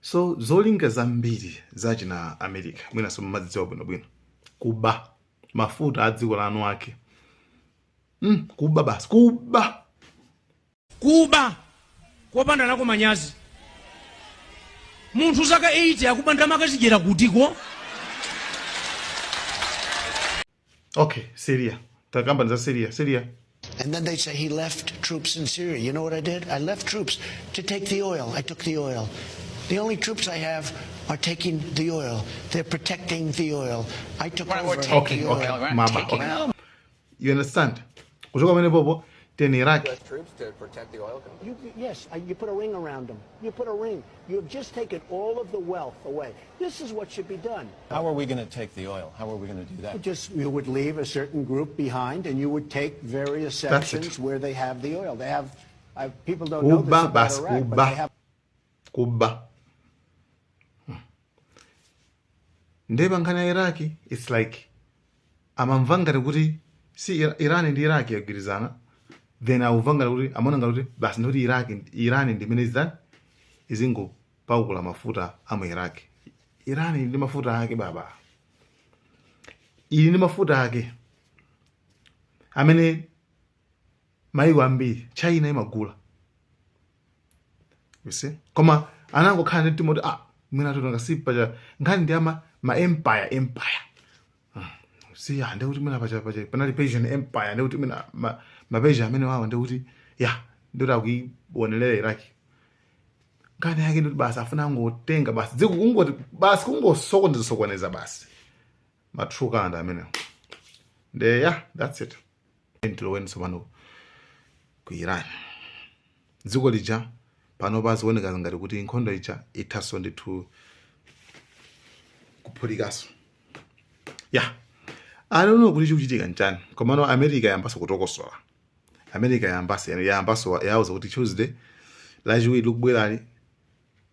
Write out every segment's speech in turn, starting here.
So zolinga zambiri zachina America mwina so madziwa bwino kuba mafuta a dziko lanu ake kuba basi kuba kopanda nako manyazi munthu zaka 80 akubanda makachijera kutiko. Okay, Syria. Takamba za Syria. And then they say he left troops in Syria. You know what I did? I left troops to take the oil. I took the oil. The only troops I have are taking the oil. They're protecting the oil. I took over okay, the oil. Okay, Mama. Okay. You understand? Kutoka mene popo ten Iraq. U.S. troops to protect the oil company? Yes, you put a ring around them. You put a ring. You have just taken all of the wealth away. This is what should be done. How are we going to take the oil? How are we going to do that? You would leave a certain group behind, and you would take various sections where they have the oil. They have people don't know this about Iraq, but they have. Kuba. Ndeba nkana Iraki, it's like amamvangara kuti si Iran ndi Iraq yagirizana, then awuvangara kuti amonanga kuti basi ndoti Iran ndi menezan izingo paukula mafuta amu Iraq. Iran ndi mafuta ake baba. Ili ndi mafuta ake amene maiko ambiri China imagula. You see? Koma anangokhala ndi timoti mwina totonga sipa ngani ndi ma empire. See, ande kuti mwina pacha panali Persian Empire, ande kuti mwina ma Persia amene wawo ande kuti ndoti akuionelera Iraq. Ngani yake ndoti basi afuna ngotenga basi dziko kungoti basi kungosokoneza basi matrukanda amene. That's it. Ndilowenso pano ku Iran. Dziko lija pano pazioneka ngati kuti nkhondo ija ithaso ndithu kuphulikaso. I don't know kuti chikuchitika nchani. Komano America yambaso kutokosola. America yambaso yauza kuti Tuesday lachiwiri likubwerali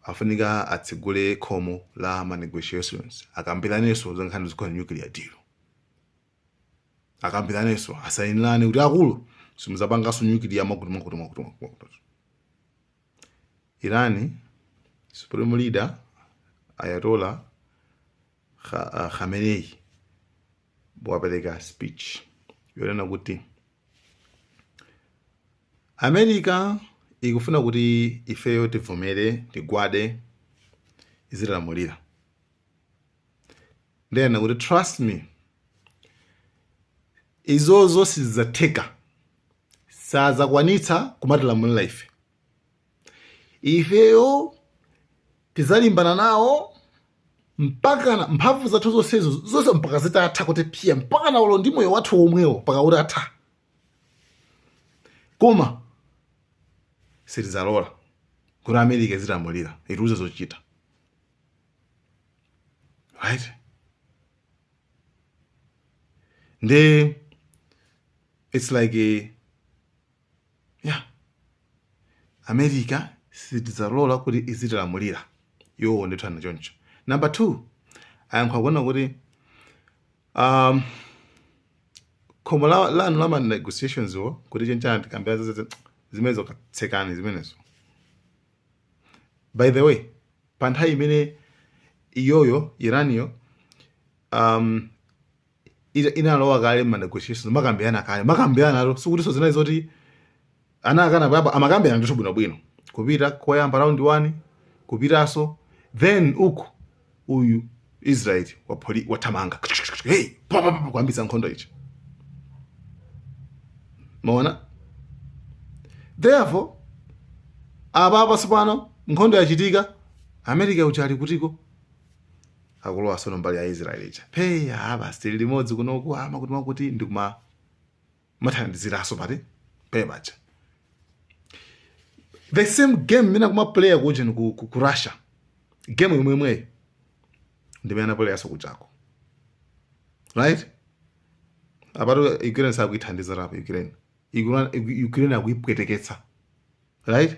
afunika atsegule khomo la ma negotiations. Akambiranenso zankhani zikhola nuclear deal. Akambiranenso asayinirane kuti akulu simuzapanganso nuclear makutu. Irani Supreme Leader Ayatollah Khamenei wapereka speech yonena kuti America ikufuna kuti ifeyo tivomere tigwade izilamulira. Ndena kuti trust me, izozo sizizatheka sazakwanitsa kumatilamulira ife. Ifeyo tizalimbana nawo mpaka mphamvu zathu zonse mpaka zitatha kuti pia mpaka na ulo ndi moyo wathu omwewo mpaka utatha. Koma sitizalola kuti America izilamulira itiuze zochita. Right? Nde it's like America sitizalola kuti izitilamulira yo ndithana choncho. Number 2, ayankhakuona kuti khomo lanu la ma negotiations wo kuti chenchana tikambira zimenezo katsekani zimenezo. By the way, panthawi imene iyoyo Iraniyo inalowa kale ma negotiations makambirana alo sikuti so zinayi zoti anakana baba amakambirana ndithu bwinobwino kupita koyamba round 1 kupitaso then uku uyu Israel watamanga kuambisa nkhondo ichi. Maona? Therefore apa sipano nkhondo yachitika America uchali kutiko akulowa sono mbali ya Israel ichi. Basi limodzi kunoku kuti ndikuma mathandiziraso pati bacha. The same game mina kuma player kujeni ku Russia. Game imwe ndimene player so kuchako. Right? Abato Ukraine sakuithandiza rapo Ukraine akuyipweteketsa. Right?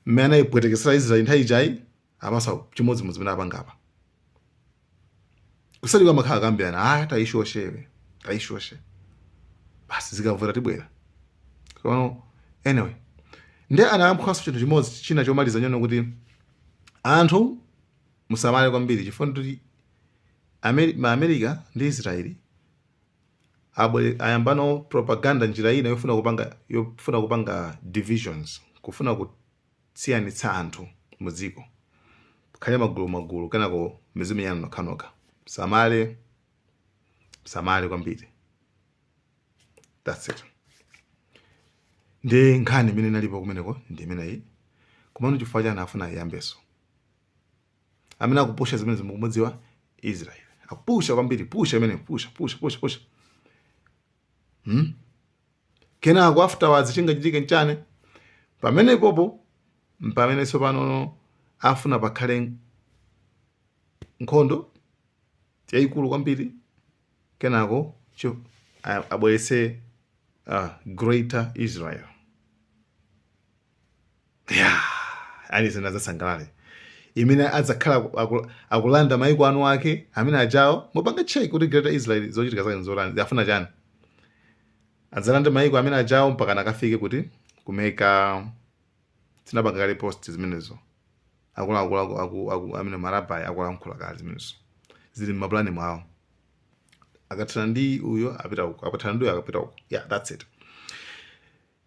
Mena ipweteketsa Israel nthawi ijayi abasa chimodzi zimene apangapa. Kusali kwa makhala kambirana taishoshe. Basi zikavura tibwera. Kono anyway. Nde anayamkhaso chinthu chimodzi china chomaliza nyono kuti anthu musamale kwambiri chifukwa kuti America ndi Israeli ayambano propaganda njira ina yofuna kupanga divisions, kufuna kusiyanitsa anthu muziko, khale magulu kenako mizimu yanu nokhanoka. Samale kwambiri. That's it. Ndi nkhani imene nalipo kumeneko ndi imeneyi. Kumano chifukwa chani afuna yambeso. Amene akupusha zimene zimudziwa Israel. Akupusha kwambiri, pusha imene, pusha. Kenako afterwards chingachitike nchane. Pamene popo, pamene sopano afuna pakhale nkhondo yayikulu kwambiri, kenako abwerese Greater Israel. Ali zina zasangalale. Imene adzakhala akulanda maiko anu ake amene ajawo mupanga check kuti Greater Israel zochitika zake nzolani afuna chani. Adzalanda maiko amene ajawo mpaka nakafike kuti kumeka tinapanga kale post zimenezo. Akula amene marabai akulankhula kale zimenezo. Zili mmaplani mwawo. Akathana ndi uyo apita uko, akathana ndi uyo akapita uko. Yeah, that's it.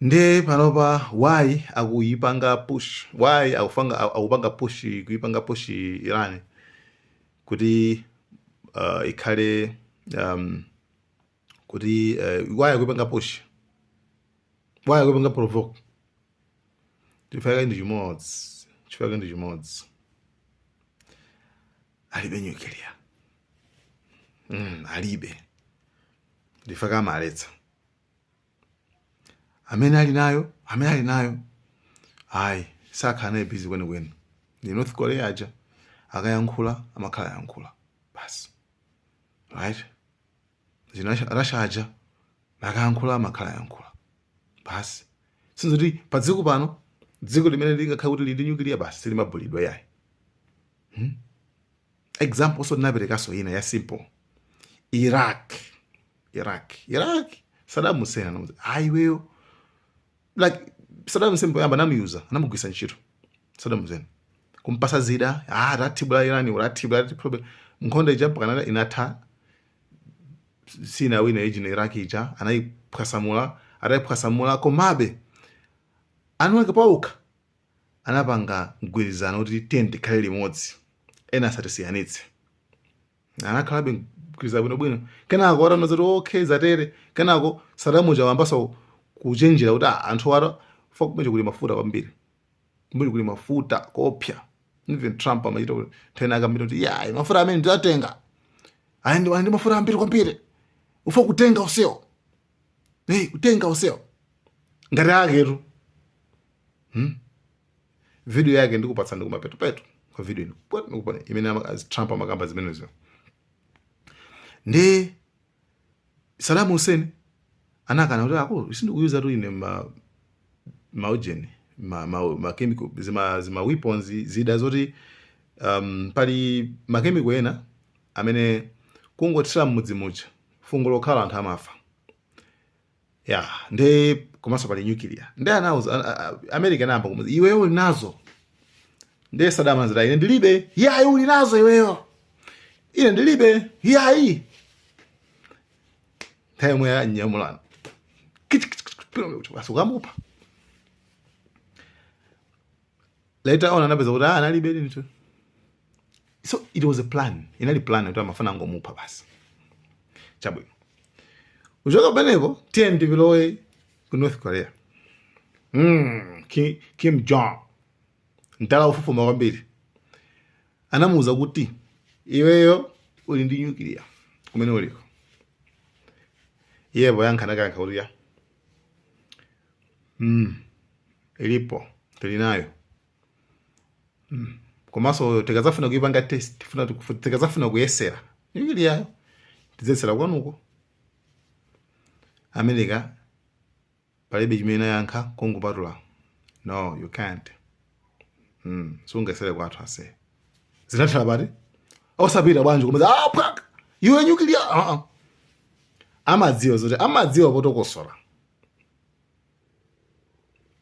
Nde panopa why akuyipanga push, why akupanga push, kuyipanga push Iran kuti ikhale kuti why akuyipanga push, why akuyipanga provoke. Chifukwa ndi chimodzi alibe nuclear. Alibe. Ndifaka maletsa. Amene ali nayo. Ayi, sakhana busy kwenikweni. Ndi North Korea aja akayankhula amakhala yankhula. Basi. Right? Russia aja akayankhula amakhala yankhula. Basi. Sinzoti pa dziko pano, dziko limene lingakhala kuti lili nuclear basi silimabulidwa yayi. Example so naperekaso ina ya simple. Iraq. Saddam Hussein anamuza. Weyo. Like Saddam Hussein yamba namuyuza, anamugwisa ntchito. Saddam Hussein. Kumpasa zida, ratibula Irani, ratibula problem. Nkhondo ija mpaka inatha sina wina ejina Iraq ija, anayiphasamula komabe. Anuweke pauka. Anapanga mgwirizano kuti tenti khale limodzi. Ena satisiyanitse. Anakhalabe mgwirizano bwinobwino. Kenako watanozati okay zatere. Kenako Saddam uja wambaso kuchenjera kuti anthu waro fuck kumene kuli mafuta kwambiri. Kumene kuli mafuta kopya. Even Trump amachita kuti tena akambira kuti mafuta amene ndiatenga. Ndi mafuta ambiri kwambiri. Ufa kutenga useo. Kutenga useo. Ngati aketu. Video yake ndikupatsa ndikumapeto kwa video ino. Ndikupone imene Trump amakamba zimenezo. Ndi Saddam Hussein anakana kuti ako sindikuyuza tu ine maujeni ma chemical zima weapons zida zoti pali makemiko ena amene kungothira mmudzi muja fungo lokhala anthu amafa. Ndi komanso pali nuclear. Ndi anawo America namba kumudzi iweyo uli nazo. Ndi Saddam anazira ine ndilibe. Uli nazo iweyo. Ine ndilibe. Time ya nyamulana. Asukamupa. Later on anapeza kuti analibe nini. So it was a plan. Inali plan kuti amafana ngomupa basi. Chabwino. Ujoka benepo TNT bilowe ku North Korea. Kim Jong. Ntala ufufuma kwambiri. Anamuuza kuti iweyo uli ndi nuclear kumene uliko. Yebo yankhana kauria. Ilipo tulinayo. Komaso tekazafuna kuipanga test, tekazafuna kuyesera. Nuclear tizesera kwanuko. America palibe chimene yankha kungopatula. No, you can't. Sungesere kwathu ase. Zinathala bati? Osapita bwanji kumeza phaka. Iwe nuclear. Amadziwa zoti amadziwa potokosora.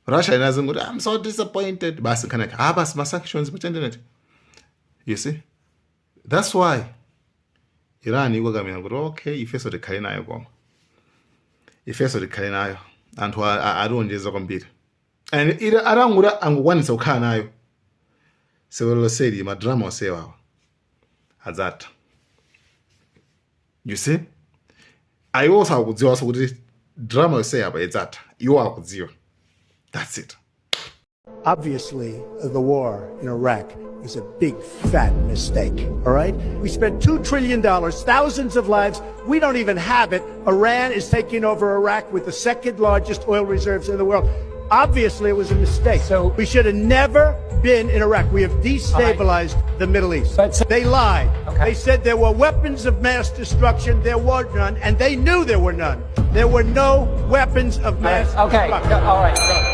Russia inazunguti I'm so disappointed. Basi kanaka basi ma sanctions pa internet. You see? That's why Iran ikwakamira kuti okay ifeso tikhale nayo koma. Ifeso tikhale nayo. Anthu aronjeza kwambiri. And ira arangura angukwanisa kukhala nayo. Sewelo seri madrama osewawa. Adzatha. You see? Ayosa akudziwa so kuti drama yose apa edzatha. Iwo akudziwa. That's it. Obviously, the war in Iraq is a big, fat mistake, all right? We spent $2 trillion, thousands of lives. We don't even have it. Iran is taking over Iraq with the second largest oil reserves in the world. Obviously, it was a mistake. So we should have never been in Iraq. We have destabilized the Middle East. They lied. Okay. They said there were weapons of mass destruction. There were none, and they knew there were none. There were no weapons of mass destruction. All right.